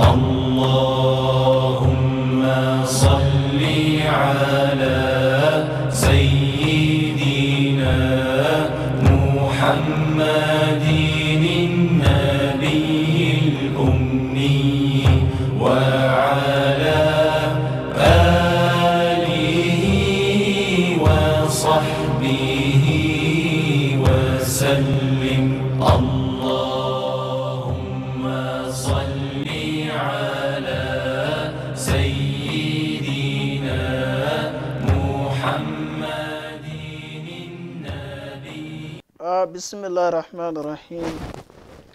اللهم صل على سيدنا محمد النبي الأمي وعلى آله وصحبه وسلم. اللهم صل على سيدنا محمد النبي. بسم الله الرحمن الرحيم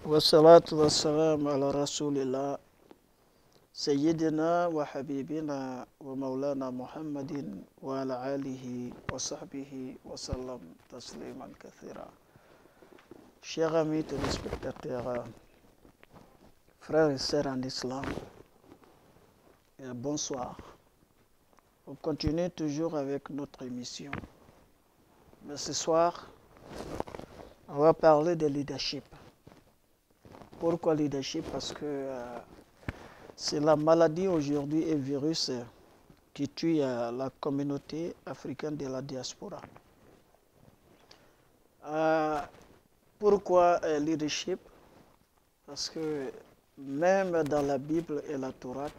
والصلاة والسلام على رسول الله سيدنا وحبيبنا ومولانا محمد وعلى آله وصحبه وسلم تسليما كثيرا. Chers amis téléspectateurs, frères et sœurs en islam, bonsoir. On continue toujours avec notre émission. Mais ce soir, on va parler de leadership. Pourquoi leadership? Parce que c'est la maladie aujourd'hui et virus qui tue la communauté africaine de la diaspora. Pourquoi leadership? Parce que même dans la Bible et la Torah,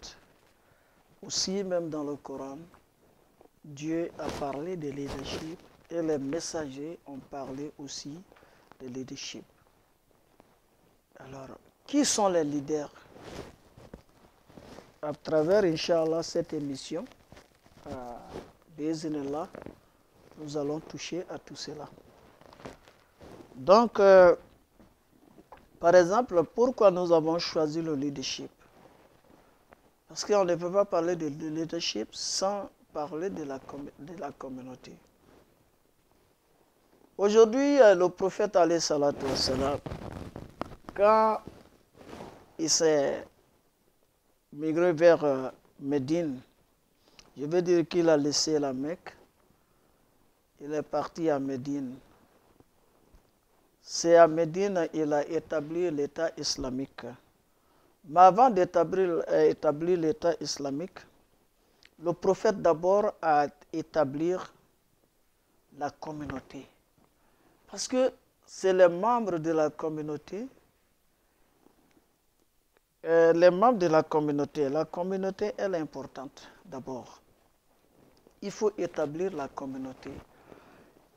aussi même dans le Coran, Dieu a parlé de leadership et les messagers ont parlé aussi de leadership. Alors, qui sont les leaders? À travers, Inch'Allah, cette émission, Bi'iznillah, nous allons toucher à tout cela. Donc, par exemple, pourquoi nous avons choisi le leadership? Parce qu'on ne peut pas parler de leadership sans parler de la communauté. Aujourd'hui, le prophète alayhi salatu wassalam, quand il s'est migré vers Médine, je veux dire qu'il a laissé la Mecque, il est parti à Médine. C'est à Médine qu'il a établi l'État islamique. Mais avant d'établir l'État islamique, le prophète d'abord a établi la communauté. Parce que c'est les membres de la communauté. La communauté elle est importante d'abord. Il faut établir la communauté.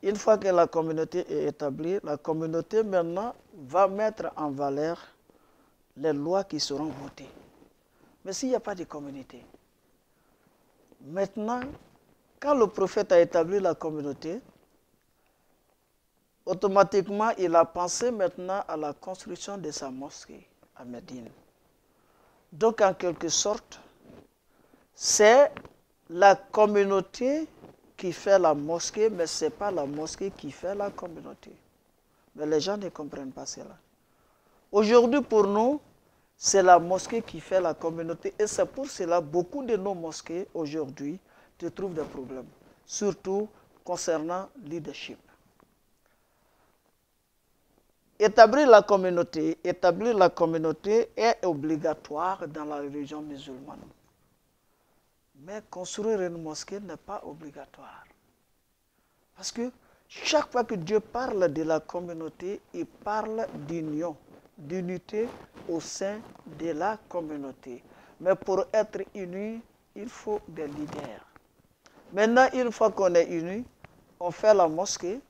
Une fois que la communauté est établie, la communauté maintenant va mettre en valeur les lois qui seront votées. Mais s'il n'y a pas de communauté, maintenant, quand le prophète a établi la communauté, automatiquement, il a pensé maintenant à la construction de sa mosquée à Médine. Donc, en quelque sorte, c'est la communauté qui fait la mosquée, mais ce n'est pas la mosquée qui fait la communauté. Mais les gens ne comprennent pas cela. Aujourd'hui, pour nous, c'est la mosquée qui fait la communauté. Et c'est pour cela que beaucoup de nos mosquées, aujourd'hui, te trouvent des problèmes. Surtout concernant le leadership. Établir la communauté est obligatoire dans la religion musulmane. Mais construire une mosquée n'est pas obligatoire. Parce que chaque fois que Dieu parle de la communauté, il parle d'union, d'unité au sein de la communauté. Mais pour être uni, il faut des leaders. Maintenant, une fois qu'on est unis, on fait la mosquée,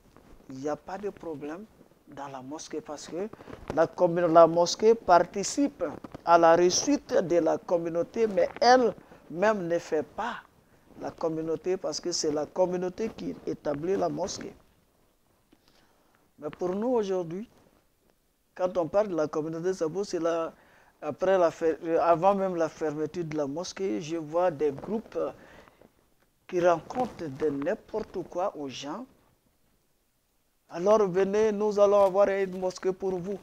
il n'y a pas de problème dans la mosquée parce que la mosquée participe à la réussite de la communauté, mais elle-même ne fait pas la communauté parce que c'est la communauté qui établit la mosquée. Mais pour nous aujourd'hui, quand on parle de la communauté, c'est là, avant même la fermeture de la mosquée, je vois des groupes qui racontent de n'importe quoi aux gens. Alors venez, nous allons avoir une mosquée pour vous.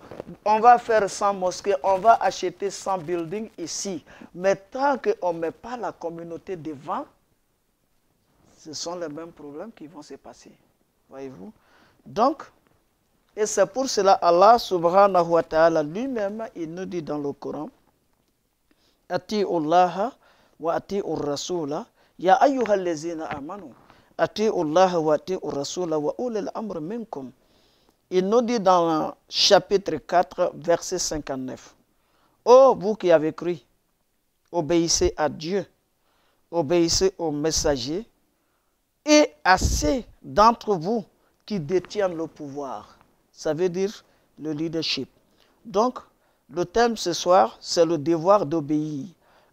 On va faire 100 mosquées, on va acheter 100 buildings ici. Mais tant qu'on ne met pas la communauté devant, ce sont les mêmes problèmes qui vont se passer. Voyez-vous? Donc, et c'est pour cela Allah subhanahu wa ta'ala lui-même, il nous dit dans le Coran, ati'u Allah wa ati'u rasula ya ayyuhal ladzina amanu ati'u Allah wa ati'u rasula wa ulil amri minkum. Il nous dit dans le chapitre 4, verset 59. Ô vous qui avez cru, obéissez à Dieu, obéissez aux messagers et à ceux d'entre vous qui détiennent le pouvoir. Ça veut dire le leadership. Donc, le thème ce soir, c'est le devoir d'obéir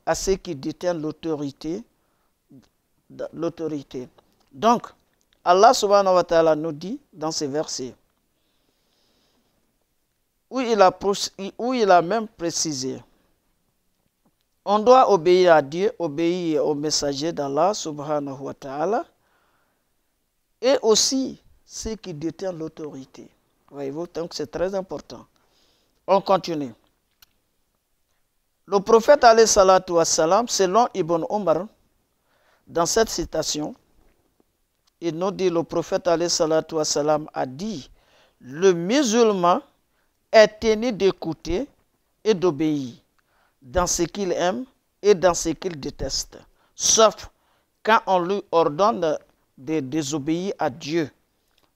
à ceux qui détiennent l'autorité. Donc, Allah subhanahu wa ta'ala nous dit dans ces versets, où il a même précisé, on doit obéir à Dieu, obéir aux messagers d'Allah subhanahu wa ta'ala, et aussi ceux qui détiennent l'autorité. Voyez-vous, donc c'est très important. On continue. Le prophète alayhi salatu wassalam, selon Ibn Omar, dans cette citation, il nous dit, le prophète alayhi salatu wassalam a dit, le musulman est tenu d'écouter et d'obéir dans ce qu'il aime et dans ce qu'il déteste, sauf quand on lui ordonne de désobéir à Dieu.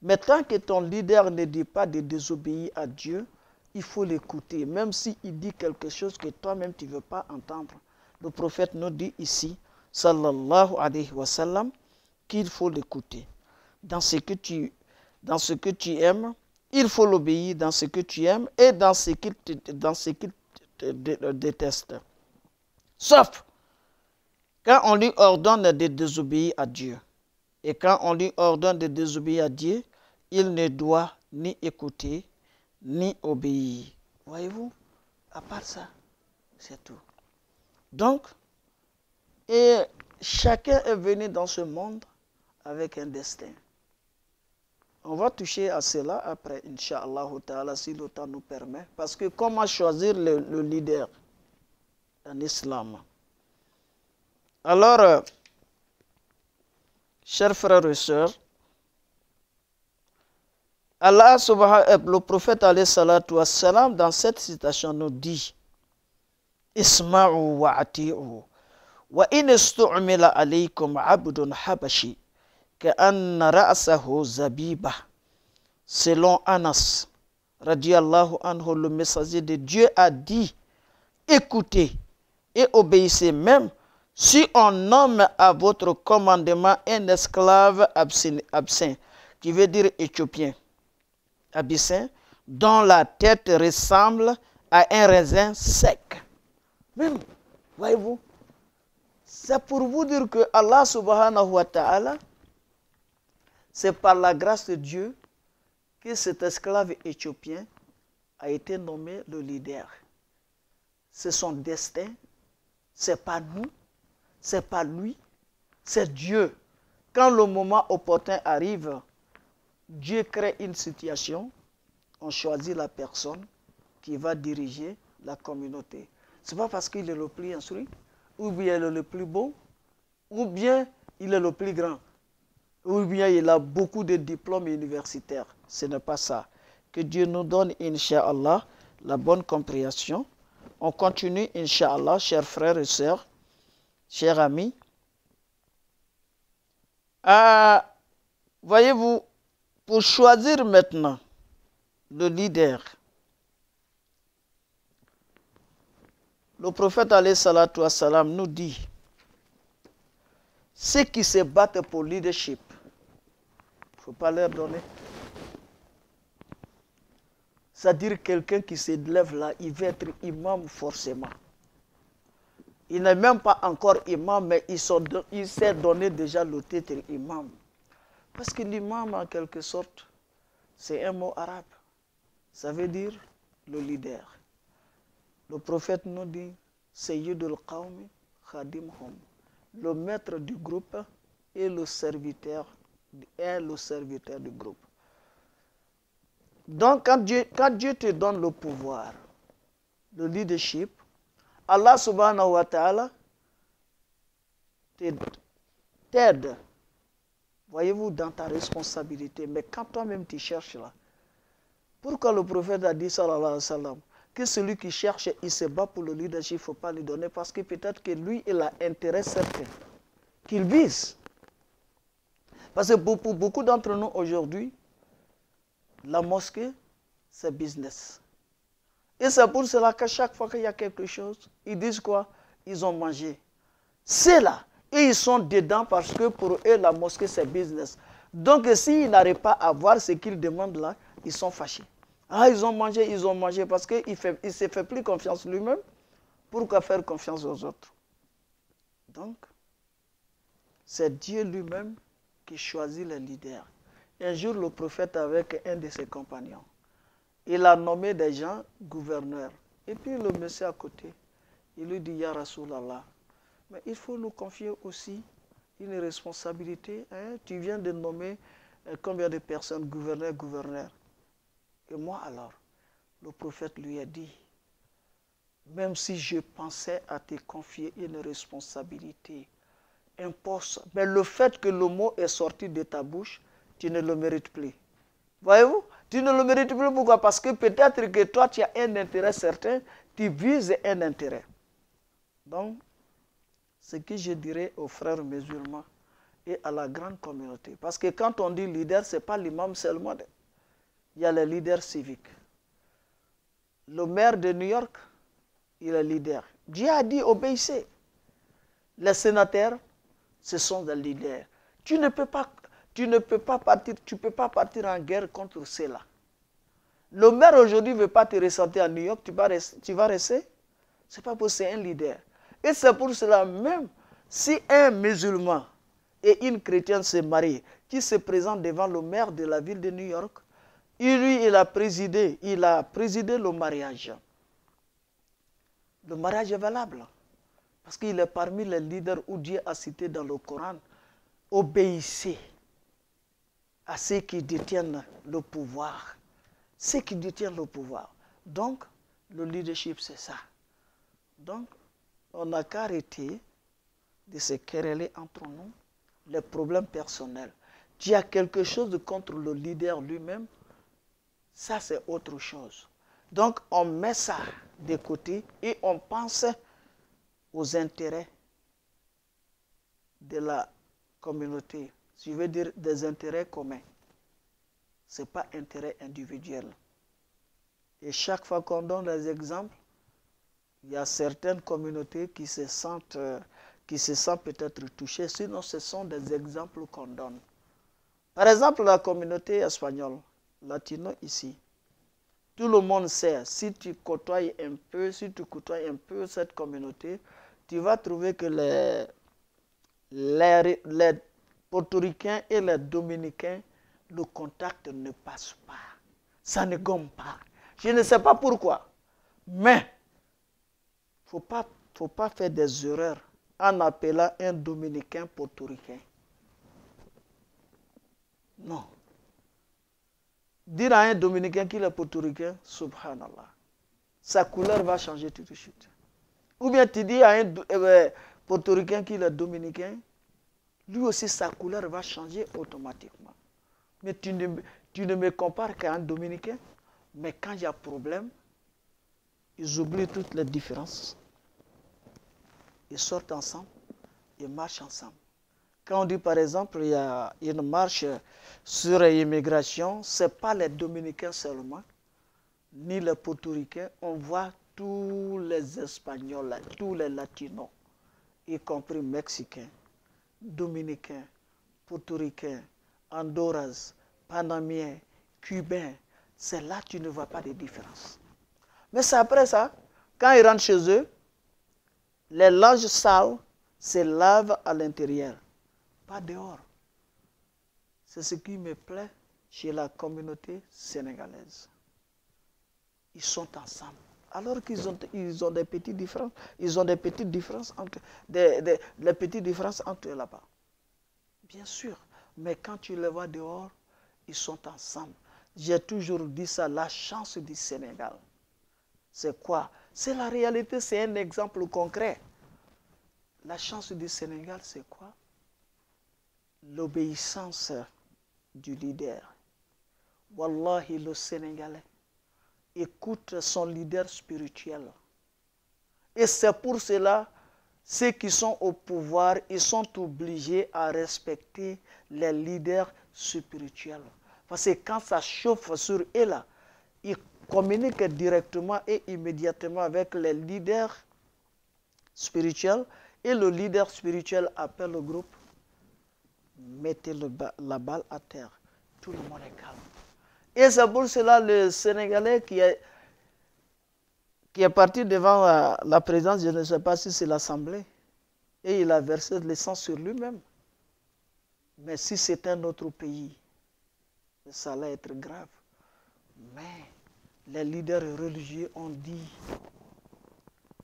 Mais tant que ton leader ne dit pas de désobéir à Dieu, il faut l'écouter, même s'il dit quelque chose que toi-même tu ne veux pas entendre. Le prophète nous dit ici, sallallahu alayhi wa sallam, qu'il faut l'écouter. Dans ce que tu aimes, il faut l'obéir dans ce que tu aimes et dans ce qu'il te déteste. Sauf quand on lui ordonne de désobéir à Dieu. Et quand on lui ordonne de désobéir à Dieu, il ne doit ni écouter, ni obéir. Voyez-vous, à part ça, c'est tout. Donc, et chacun est venu dans ce monde avec un destin. On va toucher à cela après, Inch'Allah ta'ala, si le temps nous permet. Parce que comment choisir le leader en islam? Alors, chers frères et sœurs, Allah le prophète alayhi salatu wassalam, dans cette citation nous dit, Isma'u wa ati'u wa in istu'mila alaykum abdun habashi ka'anna ra'sahu zabiba. Selon Anas, radiallahu anhu, le messager de Dieu a dit, écoutez et obéissez même si on nomme à votre commandement un esclave absent, qui veut dire éthiopien, abyssin, dont la tête ressemble à un raisin sec. Même, voyez-vous, c'est pour vous dire que Allah subhanahu wa ta'ala, c'est par la grâce de Dieu que cet esclave éthiopien a été nommé le leader. C'est son destin, c'est pas nous, c'est pas lui, c'est Dieu. Quand le moment opportun arrive, Dieu crée une situation, on choisit la personne qui va diriger la communauté. Ce n'est pas parce qu'il est le plus instruit, ou bien il est le plus beau, ou bien il est le plus grand, ou bien il a beaucoup de diplômes universitaires. Ce n'est pas ça. Que Dieu nous donne, Inch'Allah, la bonne compréhension. On continue, Inch'Allah, chers frères et sœurs, chers amis. Voyez-vous, pour choisir maintenant le leader, le prophète alayhi salatu wassalam nous dit, ceux qui se battent pour le leadership, il ne faut pas leur donner. C'est-à-dire quelqu'un qui se lève là, il va être imam forcément. Il n'est même pas encore imam, mais il s'est donné déjà le titre imam. Parce que l'imam, en quelque sorte, c'est un mot arabe. Ça veut dire le leader. Le prophète nous dit, Sayyidul Qawmi Khadimhum. Le maître du groupe et le serviteur du groupe. Donc, quand Dieu te donne le pouvoir, le leadership, Allah subhanahu wa ta'ala t'aide, voyez-vous, dans ta responsabilité. Mais quand toi-même tu cherches là, pourquoi le prophète a dit, sallallahu alayhi wa sallam, que celui qui cherche, il se bat pour le leadership, il ne faut pas lui donner parce que peut-être que lui, il a intérêt certain qu'il vise. Parce que pour beaucoup d'entre nous aujourd'hui, la mosquée, c'est business. Et c'est pour cela qu'à chaque fois qu'il y a quelque chose, ils disent quoi? Ils ont mangé. C'est là. Et ils sont dedans parce que pour eux, la mosquée, c'est business. Donc, s'ils n'arrivent pas à voir ce qu'ils demandent là, ils sont fâchés. Ah, ils ont mangé parce qu'il ne se fait plus confiance lui-même. Pourquoi faire confiance aux autres? Donc, c'est Dieu lui-même qui choisit les leaders. Un jour, le prophète avec un de ses compagnons, il a nommé des gens gouverneurs. Et puis le monsieur à côté, il lui dit, Ya Rasulallah, mais il faut nous confier aussi une responsabilité. Hein? Tu viens de nommer combien de personnes, gouverneurs. Et moi alors, le prophète lui a dit, même si je pensais à te confier une responsabilité, un poste, mais le fait que le mot est sorti de ta bouche, tu ne le mérites plus. Voyez-vous? Tu ne le mérites plus. Pourquoi? Parce que peut-être que toi, tu as un intérêt certain, tu vises un intérêt. Donc, ce que je dirais aux frères musulmans et à la grande communauté, parce que quand on dit leader, ce n'est pas l'imam seulement. Il y a les leaders civiques. Le maire de New York, il est leader. Dieu a dit obéissez. Les sénateurs, ce sont des leaders. Tu ne peux pas partir en guerre contre cela. Le maire aujourd'hui ne veut pas te ressentir à New York, tu vas rester. Ce n'est pas possible, c'est un leader. Et c'est pour cela même, si un musulman et une chrétienne se marient, qui se présentent devant le maire de la ville de New York, il a présidé le mariage. Le mariage est valable. Parce qu'il est parmi les leaders où Dieu a cité dans le Coran, obéissez à ceux qui détiennent le pouvoir. Ceux qui détiennent le pouvoir. Donc, le leadership, c'est ça. Donc, on n'a qu'à arrêter de se quereller entre nous, les problèmes personnels. Tu as quelque chose contre le leader lui-même, ça c'est autre chose. Donc, on met ça de côté et on pense aux intérêts de la communauté. Je veux dire des intérêts communs. Ce n'est pas intérêt individuel. Et chaque fois qu'on donne des exemples, il y a certaines communautés qui se sentent peut-être touchées, sinon ce sont des exemples qu'on donne. Par exemple, la communauté espagnole, latino ici, tout le monde sait, si tu côtoies un peu cette communauté, tu vas trouver que les portoricains et les dominicains, le contact ne passe pas. Ça ne gomme pas. Je ne sais pas pourquoi. Mais, il ne faut pas faire des erreurs en appelant un dominicain portoricain. Non. Dire à un dominicain qu'il est portoricain, subhanallah, sa couleur va changer tout de suite. Ou bien tu dis à un portoricain qu'il est dominicain, lui aussi sa couleur va changer automatiquement. Mais tu ne me compares qu'à un dominicain. Mais quand il y a problème, ils oublient toutes les différences. Ils sortent ensemble, ils marchent ensemble. Quand on dit par exemple, il y a une marche sur l'immigration, ce n'est pas les Dominicains seulement, ni les Portoricains, on voit tous les Espagnols, tous les Latinos, y compris Mexicains, Dominicains, Portoricains, Andorras, Panamiens, Cubains. C'est là que tu ne vois pas de différence. Mais c'est après ça, quand ils rentrent chez eux, les linges sales se lavent à l'intérieur, pas dehors. C'est ce qui me plaît chez la communauté sénégalaise. Ils sont ensemble. Alors qu'ils ont des petites différences. Ils ont des petites différences entre eux là-bas. Bien sûr. Mais quand tu les vois dehors, ils sont ensemble. J'ai toujours dit ça, la chance du Sénégal. C'est quoi? C'est la réalité, c'est un exemple concret. La chance du Sénégal, c'est quoi? L'obéissance du leader. Wallahi, le Sénégalais, écoute son leader spirituel. Et c'est pour cela, ceux qui sont au pouvoir, ils sont obligés à respecter les leaders spirituels. Parce que quand ça chauffe sur eux là, ils communiquent directement et immédiatement avec les leaders spirituels. Et le leader spirituel appelle le groupe, mettez la balle à terre. Tout le monde est calme. Et c'est pour cela le Sénégalais qui est parti devant la présidence, je ne sais pas si c'est l'Assemblée, et il a versé le sang sur lui-même. Mais si c'est un autre pays, ça allait être grave. Mais les leaders religieux ont dit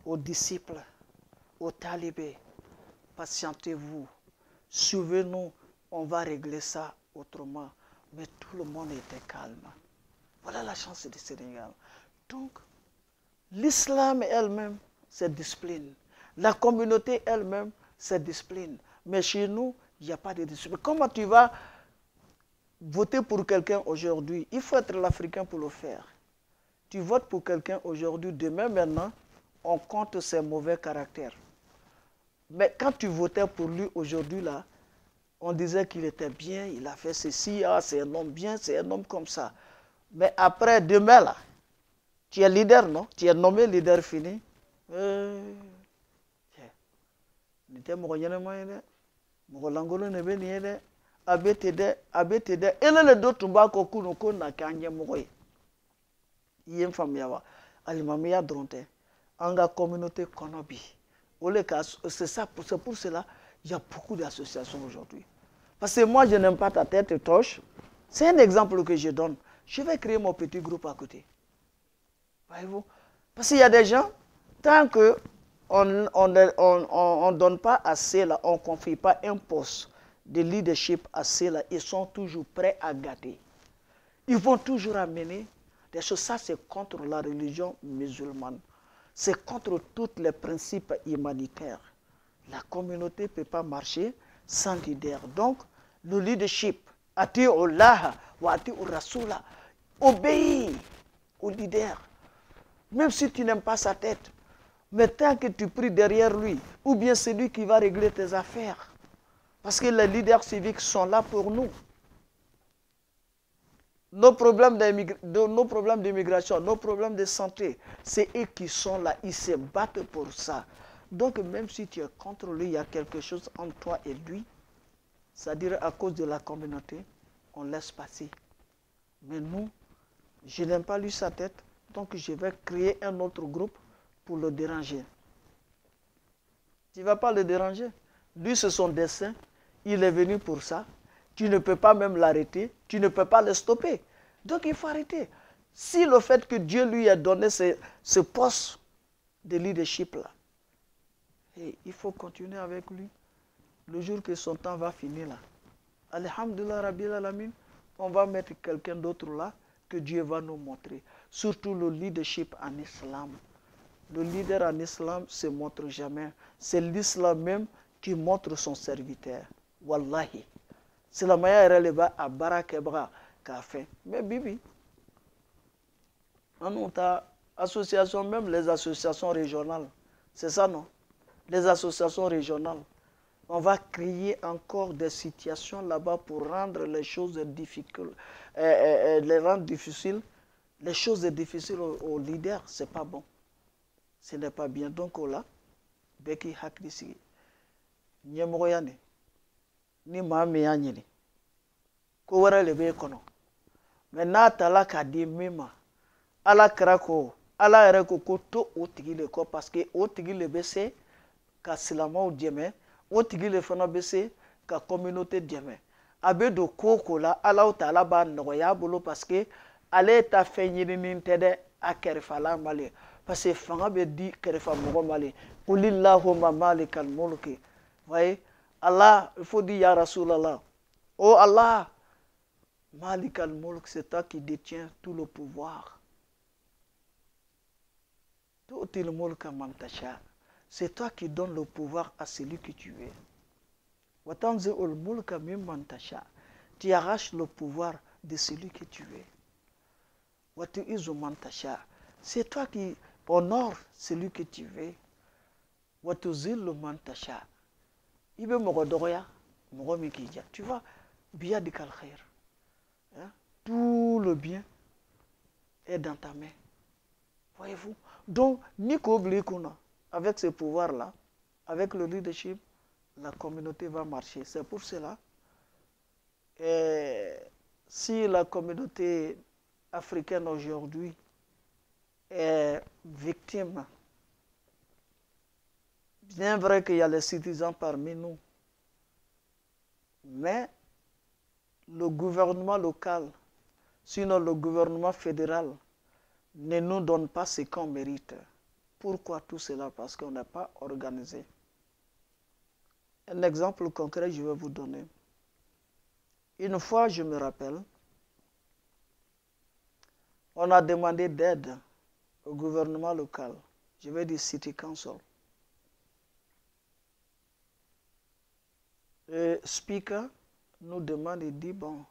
aux disciples, aux talibés, patientez-vous, suivez-nous, on va régler ça autrement. Mais tout le monde était calme. Voilà la chance du Sénégal. Donc, l'islam elle-même, c'est discipline. La communauté elle-même, c'est discipline. Mais chez nous, il n'y a pas de discipline. Comment tu vas voter pour quelqu'un aujourd'hui? Il faut être l'Africain pour le faire. Tu votes pour quelqu'un aujourd'hui, demain maintenant, on compte ses mauvais caractères. Mais quand tu votais pour lui aujourd'hui, là, on disait qu'il était bien, il a fait ceci, ah, c'est un homme bien, c'est un homme comme ça. Mais après, demain, là, tu es leader, non? Tu es nommé leader fini. Communauté Konobi. C'est pour cela qu'il y a beaucoup d'associations aujourd'hui. Parce que moi, je n'aime pas ta tête torche. C'est un exemple que je donne. Je vais créer mon petit groupe à côté. Voyez-vous? Parce qu'il y a des gens, tant qu'on ne donne pas assez, là, on ne confie pas un poste de leadership assez, là, ils sont toujours prêts à gâter. Ils vont toujours amener des choses. Ça, c'est contre la religion musulmane. C'est contre tous les principes humanitaires. La communauté ne peut pas marcher sans leader. Donc, le leadership, ati Allah wa ati Rasula, obéis au leader. Même si tu n'aimes pas sa tête, mais tant que tu pries derrière lui, ou bien c'est lui qui va régler tes affaires. Parce que les leaders civiques sont là pour nous. Nos problèmes d'immigration, nos problèmes de santé, c'est eux qui sont là, ils se battent pour ça. Donc même si tu es contre lui, il y a quelque chose entre toi et lui, c'est-à-dire à cause de la communauté, on laisse passer. Mais nous, je n'aime pas lui sa tête, donc je vais créer un autre groupe pour le déranger. Tu ne vas pas le déranger. Lui, c'est son dessein, il est venu pour ça. Tu ne peux pas même l'arrêter, tu ne peux pas le stopper. Donc il faut arrêter. Si le fait que Dieu lui a donné ce poste de leadership-là, il faut continuer avec lui. Le jour que son temps va finir là, Alhamdulillah Rabbil Alamin, on va mettre quelqu'un d'autre là que Dieu va nous montrer. Surtout le leadership en islam. Le leader en islam ne se montre jamais. C'est l'islam même qui montre son serviteur. Wallahi. C'est la manière relevée à Barakebra qu'a fait. Mais Bibi, on a association, même les associations régionales. C'est ça, non? Les associations régionales. On va créer encore des situations là-bas pour rendre les choses difficiles. Les rendre difficiles. Les choses difficiles aux leaders, ce n'est pas bon. Ce n'est pas bien. Donc là, Beki Hakdisi, Nyemoyane. Ni maami ya nyini ko wara lebe kono me na tala ka di mema ala kra ko ala yɛrɛ ko to o tigi le ko parce que o tigi le bɛ se ka silamɛw dɛmɛ o tigi le fana bɛ se ka communauté dɛmɛ a bɛ don ko la ala taala b'a nɔgɔya a bolo parce que ale ta fɛn ɲinini tɛ dɛ a kɛrɛfɛla ma le parce que fanga bɛ di kɛrɛfɛ mɔgɔ ma le kulillahumma malikal mulki voyez. Allah, il faut dire Ya Rasulallah. Oh Allah, Malik al-Mulk, c'est toi qui détiens tout le pouvoir. C'est toi qui donnes le pouvoir à celui que tu veux. Tu arraches le pouvoir de celui que tu veux. C'est toi qui honores celui que tu veux. Tu vois, tout le bien est dans ta main. Voyez-vous? Donc, Nico Blikuna, avec ce pouvoir-là, avec le leadership, la communauté va marcher. C'est pour cela. Et si la communauté africaine aujourd'hui est victime, bien vrai qu'il y a les citoyens parmi nous, mais le gouvernement local, sinon le gouvernement fédéral, ne nous donne pas ce qu'on mérite. Pourquoi tout cela? Parce qu'on n'est pas organisé. Un exemple concret, je vais vous donner. Une fois, je me rappelle, on a demandé d'aide au gouvernement local, je vais dire City Council. Le speaker nous demande et dit, bon,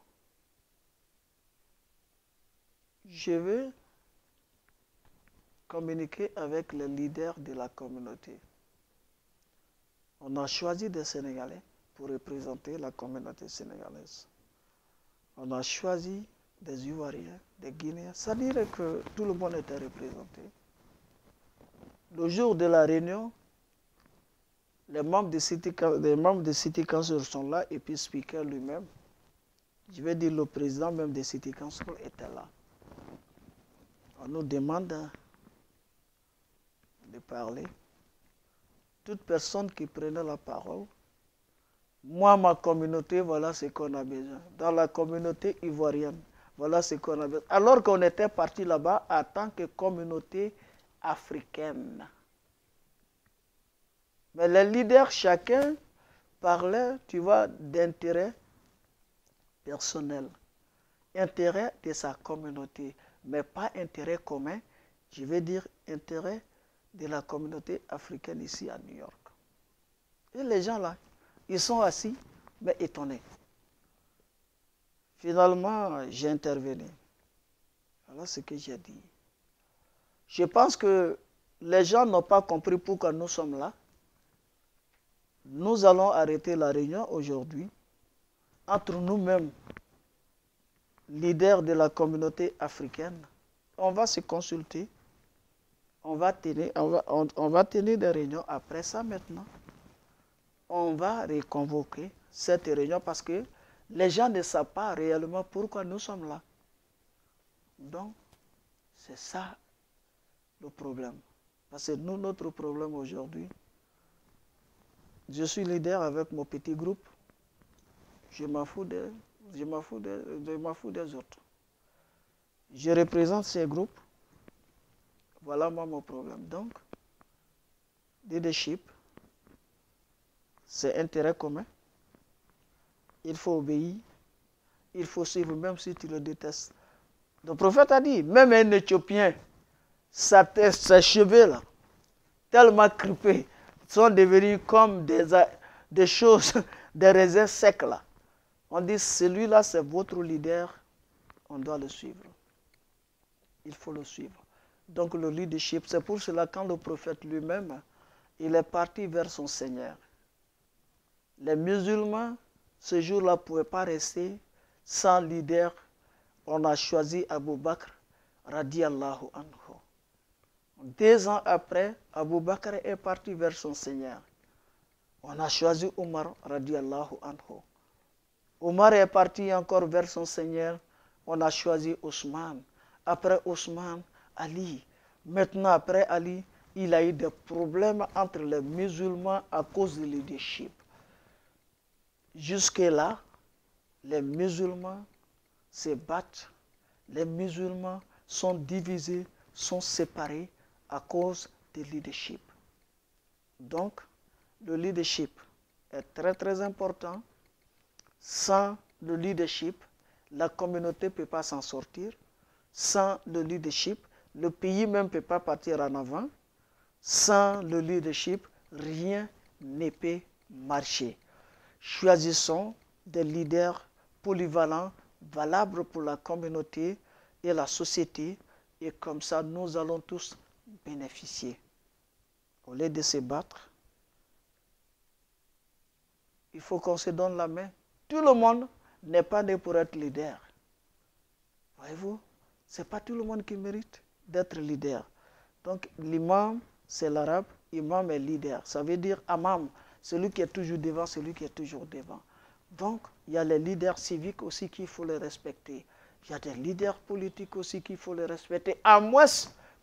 je veux communiquer avec les leaders de la communauté. On a choisi des Sénégalais pour représenter la communauté sénégalaise. On a choisi des Ivoiriens, des Guinéens. Ça dirait que tout le monde était représenté. Le jour de la réunion, les membres de City Council sont là et puis le speaker lui-même, je vais dire le président même de City Council était là. On nous demande de parler. Toute personne qui prenait la parole, moi, ma communauté, voilà ce qu'on a besoin. Dans la communauté ivoirienne, voilà ce qu'on a besoin. Alors qu'on était parti là-bas en tant que communauté africaine. Mais les leaders, chacun parlait, tu vois, d'intérêt personnel, intérêt de sa communauté, mais pas intérêt commun, je vais dire intérêt de la communauté africaine ici à New York. Et les gens là, ils sont assis, mais étonnés. Finalement, j'ai intervenu. Voilà ce que j'ai dit. Je pense que les gens n'ont pas compris pourquoi nous sommes là. Nous allons arrêter la réunion aujourd'hui entre nous-mêmes, leaders de la communauté africaine. On va se consulter. On va tenir des réunions après ça maintenant. On va reconvoquer cette réunion parce que les gens ne savent pas réellement pourquoi nous sommes là. Donc, c'est ça le problème. Parce que nous, notre problème aujourd'hui, je suis leader avec mon petit groupe. Je m'en fous des autres. Je représente ces groupes. Voilà moi mon problème. Donc, leadership, c'est intérêt commun. Il faut obéir. Il faut suivre même si tu le détestes. Le prophète a dit, même un Éthiopien, ses cheveux là, tellement crépés, sont devenus comme des choses, des raisins secs là. On dit, celui-là c'est votre leader, on doit le suivre. Il faut le suivre. Donc le leadership, c'est pour cela quand le prophète lui-même, il est parti vers son Seigneur. Les musulmans, ce jour-là, ne pouvaient pas rester sans leader. On a choisi Abu Bakr, radiyallahu anhu. 2 ans après, Abu Bakr est parti vers son Seigneur. On a choisi Omar, radiyallahu anhu. Omar est parti encore vers son Seigneur. On a choisi Ousmane. Après Ousmane, Ali. Maintenant, après Ali, il a eu des problèmes entre les musulmans à cause du leadership. Jusque-là, les musulmans se battent. Les musulmans sont divisés, sont séparés à cause du leadership. Donc, le leadership est très très important. Sans le leadership, la communauté ne peut pas s'en sortir. Sans le leadership, le pays même ne peut pas partir en avant. Sans le leadership, rien ne peut marcher. Choisissons des leaders polyvalents, valables pour la communauté et la société, et comme ça, nous allons tous bénéficier. Au lieu de se battre, il faut qu'on se donne la main. Tout le monde n'est pas né pour être leader. Voyez-vous, ce n'est pas tout le monde qui mérite d'être leader. Donc, l'imam, c'est l'arabe, imam est leader. Ça veut dire amam, celui qui est toujours devant, celui qui est toujours devant. Donc, il y a les leaders civiques aussi qu'il faut les respecter. Il y a des leaders politiques aussi qu'il faut les respecter. À moins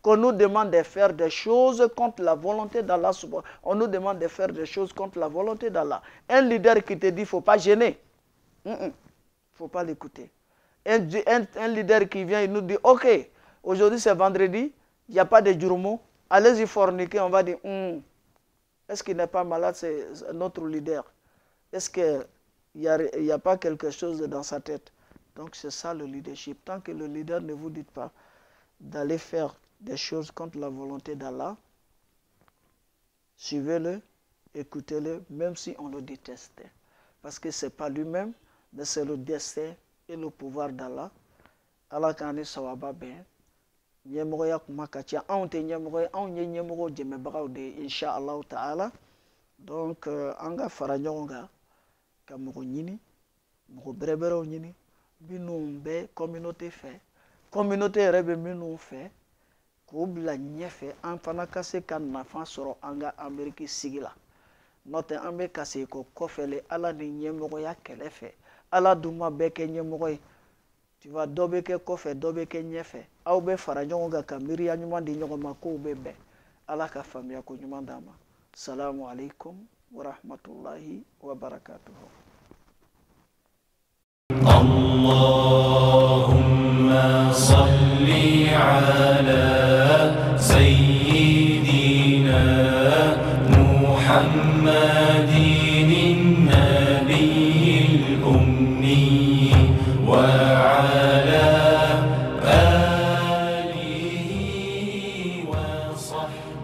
qu'on nous demande de faire des choses contre la volonté d'Allah. On nous demande de faire des choses contre la volonté d'Allah. Un leader qui te dit qu'il ne faut pas gêner, il ne faut pas l'écouter. Un leader qui vient, il nous dit, ok, aujourd'hui c'est vendredi, il n'y a pas de jurumo, allez-y forniquer, on va dire, est-ce qu'il n'est pas malade, c'est notre leader? Est-ce qu'il n'y a pas quelque chose dans sa tête? Donc c'est ça le leadership. Tant que le leader ne vous dit pas d'aller faire des choses contre la volonté d'Allah, suivez-le, écoutez-le, même si on le déteste. Parce que ce n'est pas lui-même, mais c'est le destin et le pouvoir d'Allah. Allah kani sawaba ben. Nyemoro ya kumakatia, on te nyemoro, on nyemoro jemebara de inshallah ta'ala. Donc anga faranyonga kamoro nyini, moro berebero nyini, binu be communauté fait. Communauté rebe minu fait. Koubla nyefe an fana kase kan nafa soro anga Ameriki sigila. Note ambe kase ko kofele ala ni nyemoro ya kelefe. Ala duma beke nyemoro. Tu vas dobeke kofe dobeke nyefe. Au be farajonga kamiri ya nyuma di nyoma ko bebe. Ala ka famia ko nyuma dama. Salamu alaikum wa rahmatullahi wa barakatuh. Allahumma salli ala سيدنا محمد النبي الأمي وعلى آله وصحبه